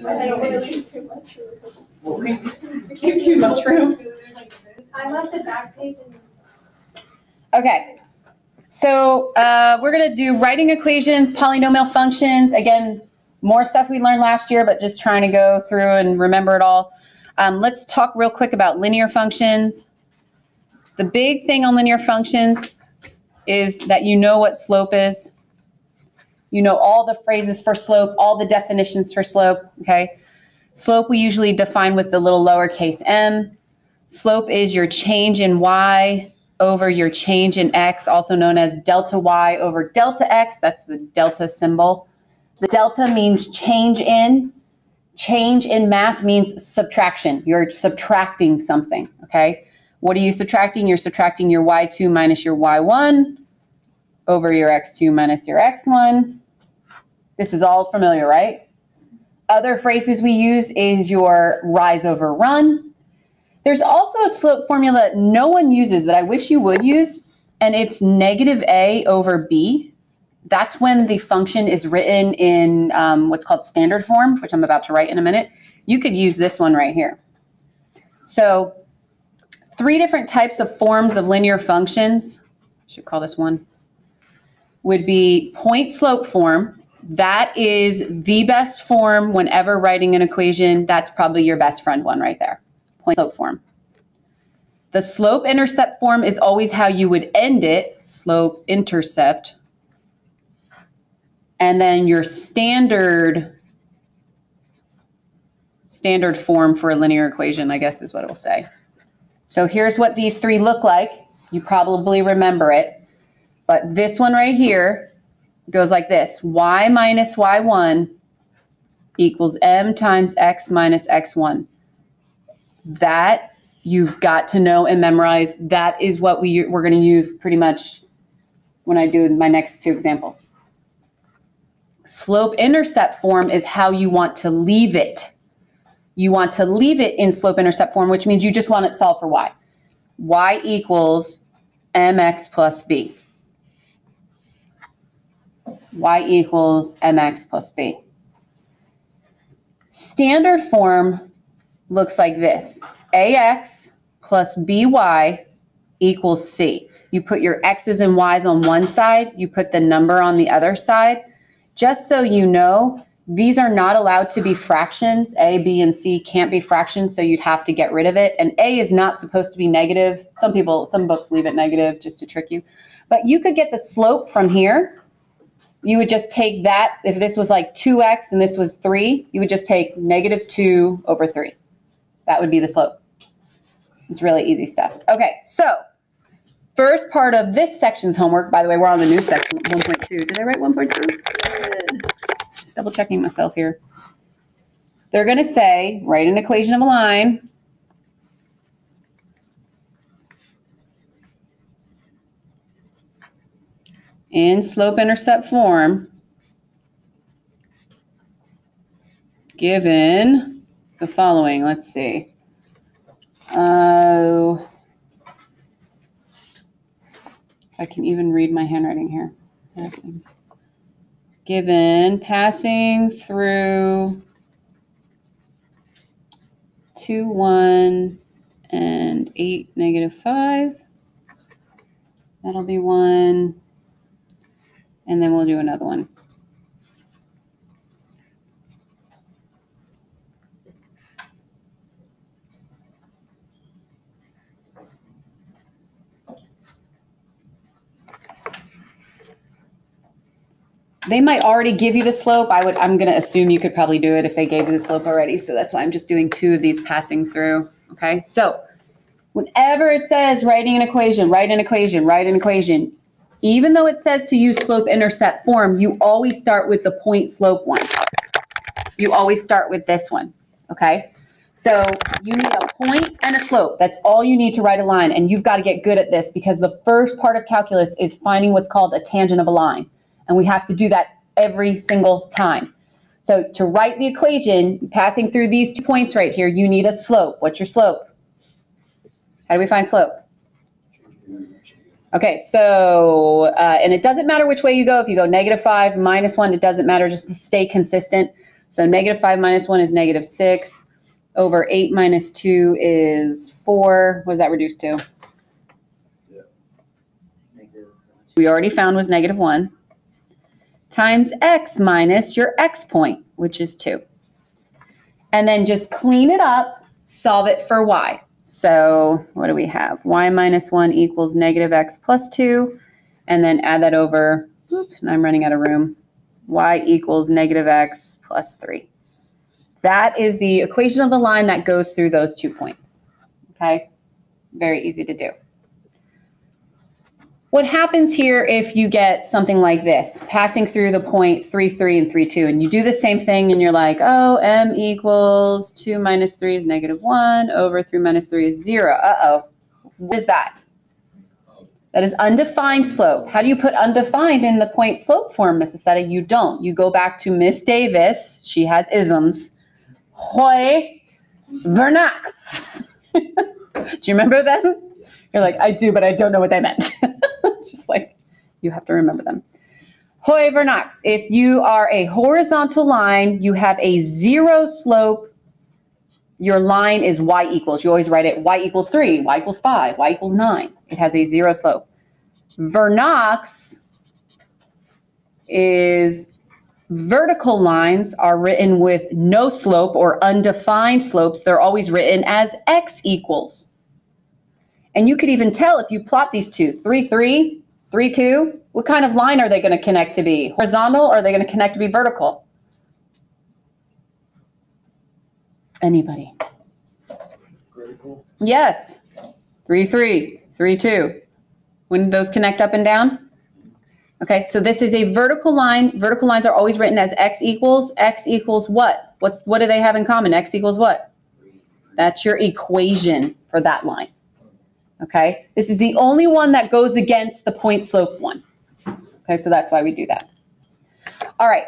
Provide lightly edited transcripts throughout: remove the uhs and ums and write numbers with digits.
I don't want to leave too much room. Give too much room. I left the back page. Okay. So we're going to do writing equations, polynomial functions. Again, more stuff we learned last year, but just trying to go through and remember it all. Let's talk real quick about linear functions. The big thing on linear functions is that you know what slope is. You know all the phrases for slope, all the definitions for slope, okay? Slope we usually define with the little lowercase m. Slope is your change in y over your change in x, also known as delta y over delta x. That's the delta symbol. The delta means change in. Change in math means subtraction. You're subtracting something, okay? What are you subtracting? You're subtracting your y2 minus your y1 over your x2 minus your x1. This is all familiar, right? Other phrases we use is your rise over run. There's also a slope formula no one uses that I wish you would use, and it's negative a over b. That's when the function is written in what's called standard form, which I'm about to write in a minute. You could use this one right here. So 3 different types of forms of linear functions, I should call this one, would be point slope form. That is the best form whenever writing an equation. That's probably your best friend one right there. Point slope form. The slope intercept form is always how you would end it, slope intercept. And then your standard form for a linear equation, I guess is what it will say. So here's what these 3 look like. You probably remember it. But this one right here goes like this. Y minus y1 equals m times x minus x1. That you've got to know and memorize. That is what we're going to use pretty much when I do my next 2 examples. Slope intercept form is how you want to leave it. You want to leave it in slope intercept form, which means you just want it solved for y. Y equals mx plus b. Y equals mx plus b. Standard form looks like this. Ax plus by equals c. You put your x's and y's on one side. You put the number on the other side. Just so you know, these are not allowed to be fractions. A, b, and c can't be fractions, so you'd have to get rid of it. And a is not supposed to be negative. Some books leave it negative just to trick you. But you could get the slope from here. You would just take that. If this was like 2x and this was 3, you would just take negative 2 over 3. That would be the slope. It's really easy stuff. Okay, so first part of this section's homework, by the way, we're on the new section, 1.2. Did I write 1.2? Just double checking myself here. They're going to say, write an equation of a line. In slope-intercept form, given the following. Let's see. I can even read my handwriting here. Given passing through 2, 1, and 8, negative 5. That'll be 1. And then we'll do another one. They might already give you the slope. I'm going to assume you could probably do it if they gave you the slope already. So that's why I'm just doing 2 of these passing through. Okay. So whenever it says writing an equation, write an equation, write an equation, even though it says to use slope intercept form, you always start with the point slope one. You always start with this one. Okay. So you need a point and a slope. That's all you need to write a line. And you've got to get good at this because the first part of calculus is finding what's called a tangent of a line. And we have to do that every single time. So to write the equation, passing through these 2 points right here, you need a slope. What's your slope? How do we find slope? Okay, so, and it doesn't matter which way you go. If you go negative 5, minus 1, it doesn't matter. Just stay consistent. So negative 5 minus 1 is negative 6. Over 8 minus 2 is 4. What does that reduce to? We already found was negative 1. Times x minus your x point, which is 2. And then just clean it up, solve it for y. So what do we have? Y minus 1 equals negative x plus 2. And then add that over, oops, I'm running out of room. Y equals negative x plus 3. That is the equation of the line that goes through those 2 points. Okay, very easy to do. What happens here if you get something like this, passing through the point 3, 3, and 3, 2, and you do the same thing and you're like, oh, m equals 2 minus 3 is negative 1, over 3 minus 3 is 0. Uh-oh, what is that? That is undefined slope. How do you put undefined in the point slope form, Mrs. Seta? You don't. You go back to Miss Davis. She has isms. Hoy Vernax. Do you remember them? You're like, I do, but I don't know what they meant. Just like, you have to remember them. Hoy Vernax. If you are a horizontal line, you have a 0 slope. Your line is y equals. You always write it y equals 3, y equals 5, y equals 9. It has a 0 slope. Vernax is vertical lines are written with no slope or undefined slopes. They're always written as x equals. And you could even tell if you plot these two, 3, 3, 3, 2, what kind of line are they going to connect to be? Horizontal, or are they going to connect to be vertical? Anybody? Vertical. Yes. 3, 3, 3, 2. Wouldn't those connect up and down? Okay, so this is a vertical line. Vertical lines are always written as x equals. X equals what? What do they have in common? X equals what? That's your equation for that line. Okay, this is the only one that goes against the point slope one. Okay, so that's why we do that. All right.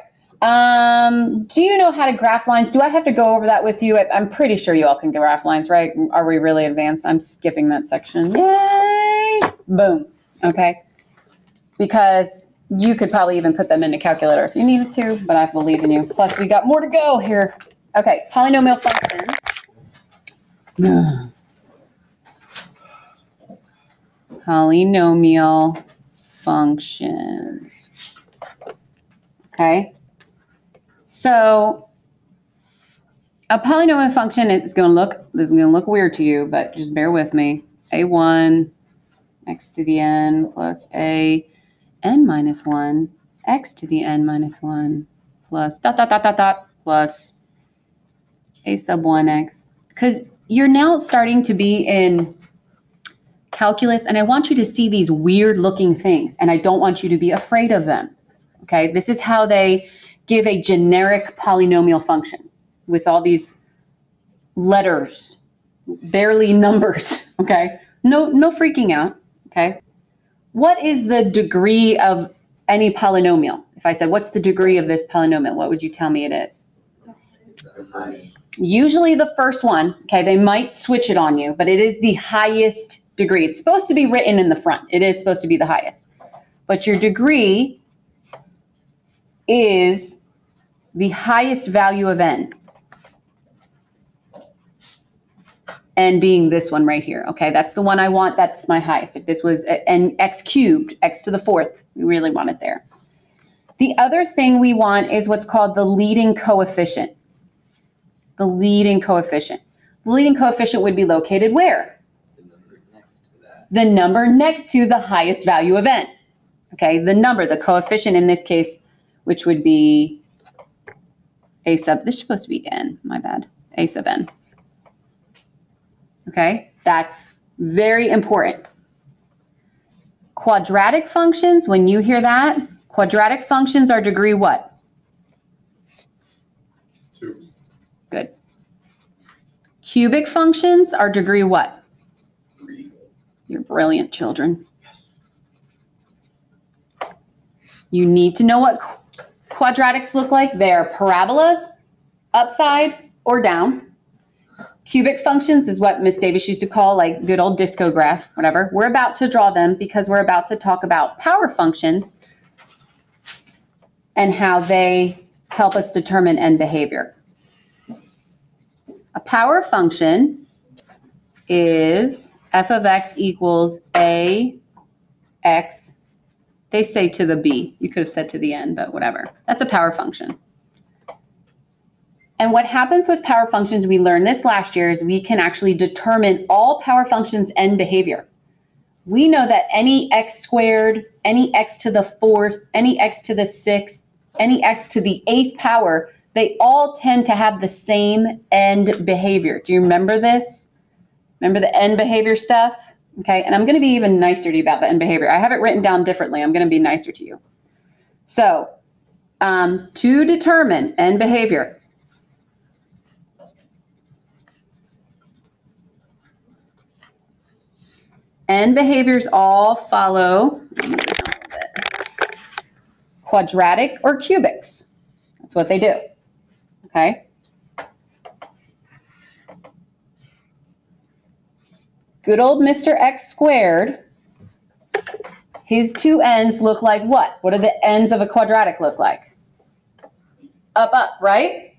Do you know how to graph lines? Do I have to go over that with you? I'm pretty sure you all can graph lines, right? Are we really advanced? I'm skipping that section. Yay! Boom. Okay. Because you could probably even put them in a calculator if you needed to, but I believe in you. Plus, we got more to go here. Okay, polynomial function. Polynomial functions. Okay. So a polynomial function is going to look weird to you, but just bear with me. A1 x to the n plus a n minus 1 x to the n minus 1 plus dot dot dot dot dot plus a sub 1x. Because you're now starting to be in calculus, and I want you to see these weird looking things, and I don't want you to be afraid of them. Okay, this is how they give a generic polynomial function with all these letters, barely numbers. Okay, no freaking out. Okay, what is the degree of any polynomial? If I said, what's the degree of this polynomial, what would you tell me it is? Usually the first one. Okay, they might switch it on you, but it is the highest degree. It's supposed to be written in the front. It is supposed to be the highest. But your degree is the highest value of n. N being this one right here. Okay, that's the one I want. That's my highest. If this was an x cubed, x to the 4th, we really want it there. The other thing we want is what's called the leading coefficient. The leading coefficient. The leading coefficient would be located where? The number next to the highest value of n. Okay, the number, the coefficient in this case, which would be a sub, this is supposed to be n, my bad, a sub n. Okay, that's very important. Quadratic functions, when you hear that, quadratic functions are degree what? 2. Good. Cubic functions are degree what? 3. You're brilliant, children. You need to know what quadratics look like. They're parabolas, upside or down. Cubic functions is what Miss Davis used to call like good old discograph, whatever. We're about to draw them because we're about to talk about power functions and how they help us determine end behavior. A power function is f of x equals a x. They say to the b. You could have said to the n, but whatever. That's a power function. And what happens with power functions, we learned this last year, is we can actually determine all power functions' end behavior. We know that any x squared, any x to the fourth, any x to the sixth, any x to the eighth power, they all tend to have the same end behavior. Do you remember this? Remember the end behavior stuff? Okay, and I'm going to be even nicer to you about the end behavior. I have it written down differently. I'm going to be nicer to you. So, to determine end behavior, end behaviors all follow quadratic or cubics. That's what they do. Okay. Good old Mr. X squared, his two ends look like what? What do the ends of a quadratic look like? Up, up, right?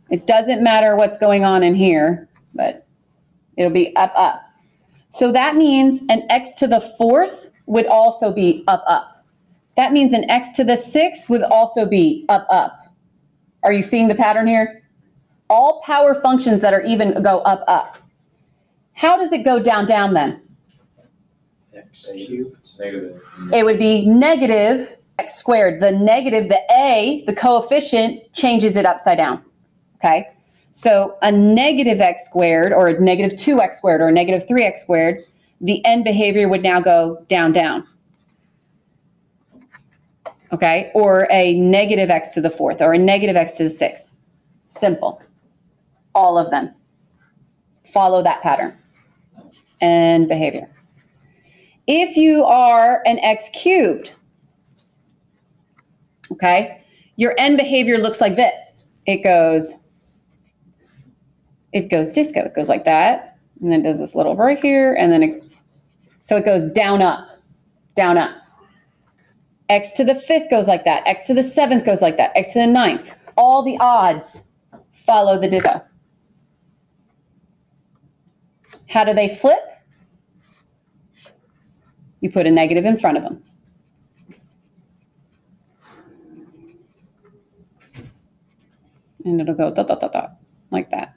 It doesn't matter what's going on in here, but it'll be up, up. So that means an x to the fourth would also be up, up. That means an x to the sixth would also be up, up. Are you seeing the pattern here? All power functions that are even go up, up. How does it go down, down then? X cubed. Negative. It would be negative x squared. The negative, the a, the coefficient, changes it upside down. Okay? So a negative x squared, or a negative 2x squared, or a negative 3x squared, the end behavior would now go down, down. Okay? Or a negative x to the fourth, or a negative x to the sixth. Simple. All of them. Follow that pattern. And behavior. If you are an x cubed, okay, your end behavior looks like this. It goes disco. It goes like that, and then it does this little right here, and then so it goes down, up, down, up. X to the fifth goes like that. X to the seventh goes like that. X to the ninth. All the odds follow the disco. How do they flip? You put a negative in front of them. And it'll go dot, dot, dot, dot, like that.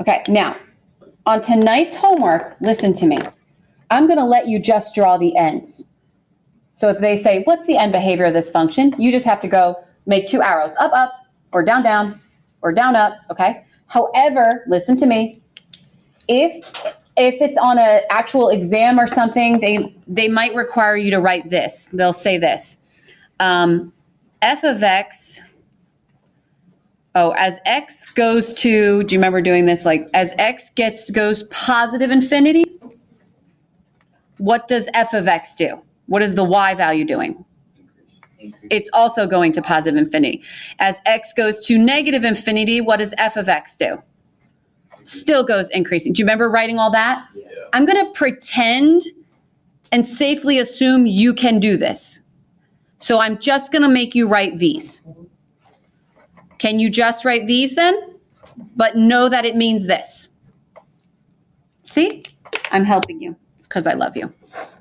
Okay, now, on tonight's homework, listen to me. I'm going to let you just draw the ends. So if they say, what's the end behavior of this function? You just have to go make two arrows, up, up, or down, down, or down, up, okay? However, listen to me. If it's on an actual exam or something, they might require you to write this. They'll say this. F of x, as x goes to, do you remember doing this? Like, as x goes positive infinity, what does f of x do? What is the y value doing? It's also going to positive infinity. As x goes to negative infinity, what does f of x do? Still goes increasing. Do you remember writing all that? Yeah. I'm going to pretend and safely assume you can do this. So I'm just going to make you write these. Can you just write these then? But know that it means this. See? I'm helping you. It's because I love you.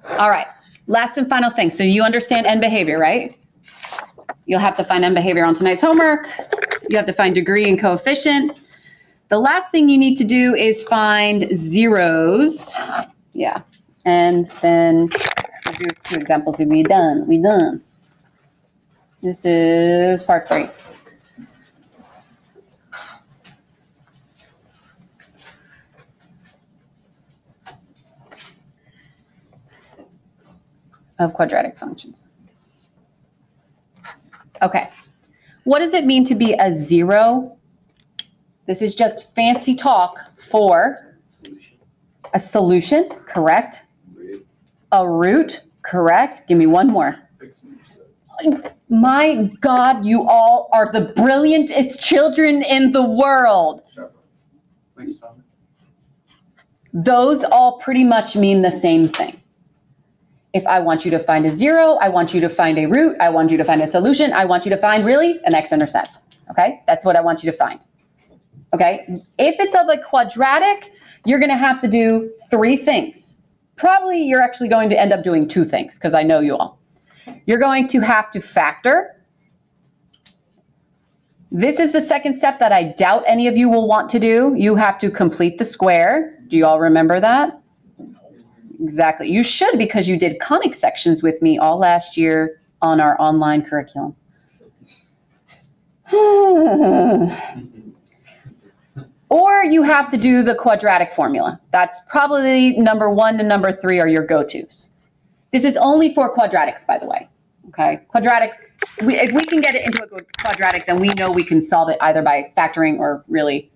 All right. Last and final thing. So you understand end behavior, right? You'll have to find end behavior on tonight's homework. You have to find degree and coefficient. The last thing you need to do is find zeros. Yeah. And then we'll do 2 examples and we're done. We're done. This is part 3. Of quadratic functions. Okay. What does it mean to be a zero? This is just fancy talk for a solution, correct? A root, correct? Give me one more. My God, you all are the brilliantest children in the world. Those all pretty much mean the same thing. If I want you to find a zero, I want you to find a root, I want you to find a solution, I want you to find really an x-intercept, okay? That's what I want you to find, okay? If it's of a quadratic, you're gonna have to do 3 things. Probably you're actually going to end up doing 2 things because I know you all. You're going to have to factor. This is the second step that I doubt any of you will want to do. You have to complete the square. Do you all remember that? Exactly. You should, because you did conic sections with me all last year on our online curriculum. Or you have to do the quadratic formula. That's probably number 1 to number 3 are your go-tos. This is only for quadratics, by the way. Okay, quadratics, if we can get it into a quadratic, then we know we can solve it either by factoring or really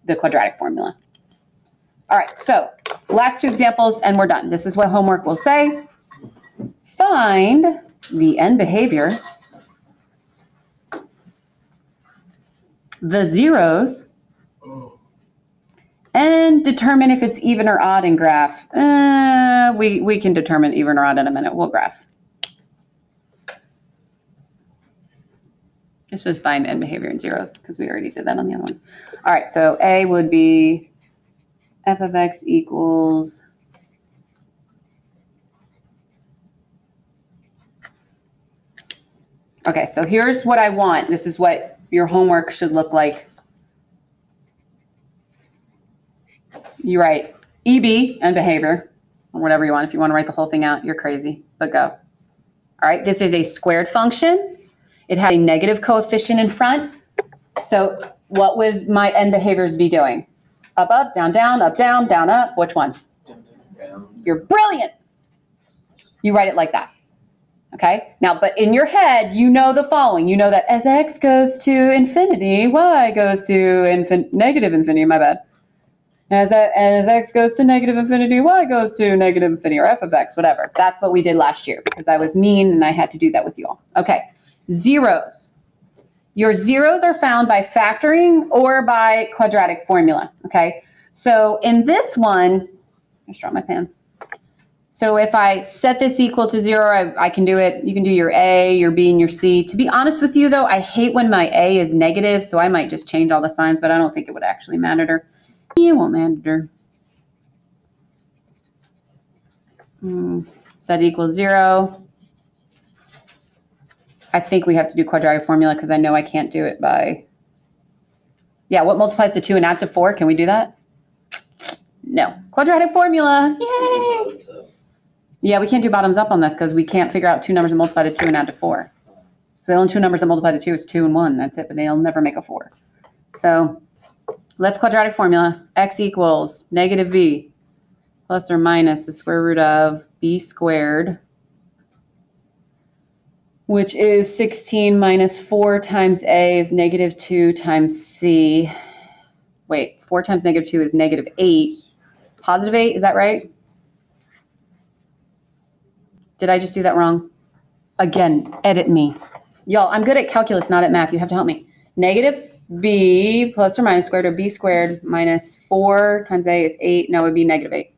the quadratic formula. All right, so last 2 examples and we're done. This is what homework will say. Find the end behavior, the zeros, and determine if it's even or odd in graph. We can determine even or odd in a minute. We'll graph. Let's just find end behavior and zeros because we already did that on the other one. All right, so A would be f of x equals okay, so here's what I want. This is what your homework should look like. You write EB, end behavior, or whatever you want. If you want to write the whole thing out, you're crazy, but go. All right, this is a squared function. It has a negative coefficient in front. So what would my end behaviors be doing? Up, up, down, down, up, down, down, up. Which one? Down. You're brilliant. You write it like that. Okay? Now, but in your head, you know the following. You know that as x goes to infinity, y goes to negative infinity, my bad. As x goes to negative infinity, y goes to negative infinity, or f of x, whatever. That's what we did last year because I was mean and I had to do that with you all. Okay. Zeros. Your zeros are found by factoring or by quadratic formula, okay? So in this one, I just dropped my pen. So if I set this equal to 0, I can do it. You can do your A, your B, and your C. To be honest with you, though, I hate when my A is negative, so I might just change all the signs, but I don't think it would actually matter. It won't matter. Set equals 0. I think we have to do quadratic formula because I know I can't do it by, yeah, what multiplies to 2 and add to 4? Can we do that? No. Quadratic formula. Yay! Yeah, we can't do bottoms up on this because we can't figure out 2 numbers that multiply to 2 and add to 4. So the only 2 numbers that multiply to 2 is 2 and 1. That's it, but they'll never make a 4. So let's quadratic formula. X equals negative b plus or minus the square root of b squared, which is 16 minus 4 times A is negative 2 times C. Wait, 4 times negative 2 is negative 8. Positive 8, is that right? Did I just do that wrong? Again, edit me. Y'all, I'm good at calculus, not at math. You have to help me. Negative B plus or minus squared, or B squared minus 4 times A is 8. No, it would be negative 8.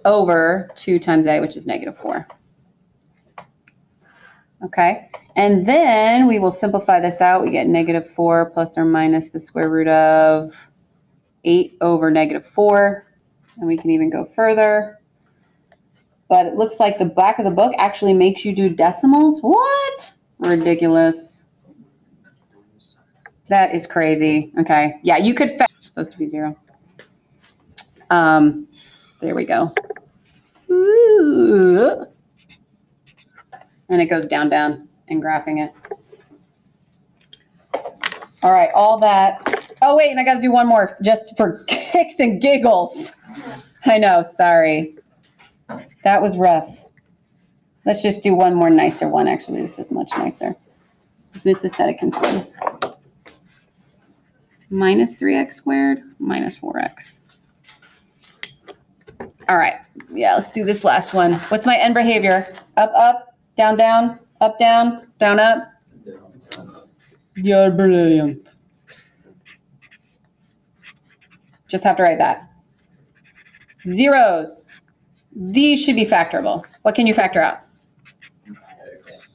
Over 2 times A, which is negative 4. Okay, and then we will simplify this out. We get negative 4 plus or minus the square root of 8 over negative 4. And we can even go further. But it looks like the back of the book actually makes you do decimals. What? Ridiculous. That is crazy. Okay, yeah, you could, supposed to be 0. There we go. Ooh. And it goes down, down, and graphing it. All right, all that. Oh, wait, and I got to do one more just for kicks and giggles. I know, sorry. That was rough. Let's just do one more nicer one. Actually, this is much nicer. Mrs. said it can see. Minus 3x squared minus 4x. All right, yeah, let's do this last one. What's my end behavior? Up, up. Down, down, up, down, down, up. You're brilliant. Just have to write that. Zeros. These should be factorable. What can you factor out? X.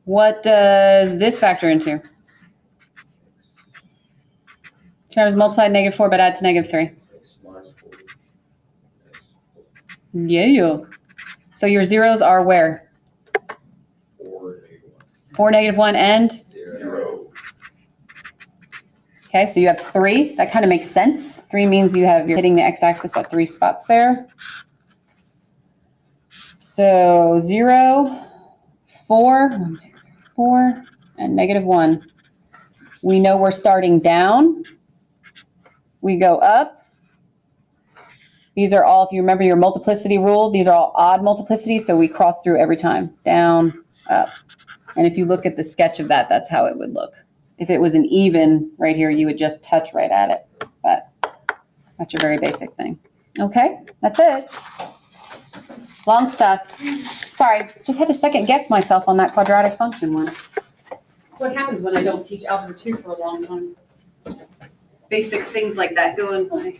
What does this factor into? 2 times multiply -4, but add to -3. X minus 4. X. Yeah. So your zeros are where? 4, -1. 4, -1, and? 0. Okay, so you have 3. That kind of makes sense. 3 means you're hitting the x-axis at 3 spots there. So 0, 4, 1, 2, 3, 4, and -1. We know we're starting down. We go up. These are all, if you remember your multiplicity rule, these are all odd multiplicities, so we cross through every time. Down, up. And if you look at the sketch of that, that's how it would look. If it was an even right here, you would just touch right at it. But that's your very basic thing. Okay, that's it. Long stuff. Sorry, just had to second guess myself on that quadratic function one. That's what happens when I don't teach algebra 2 for a long time. Basic things like that go in my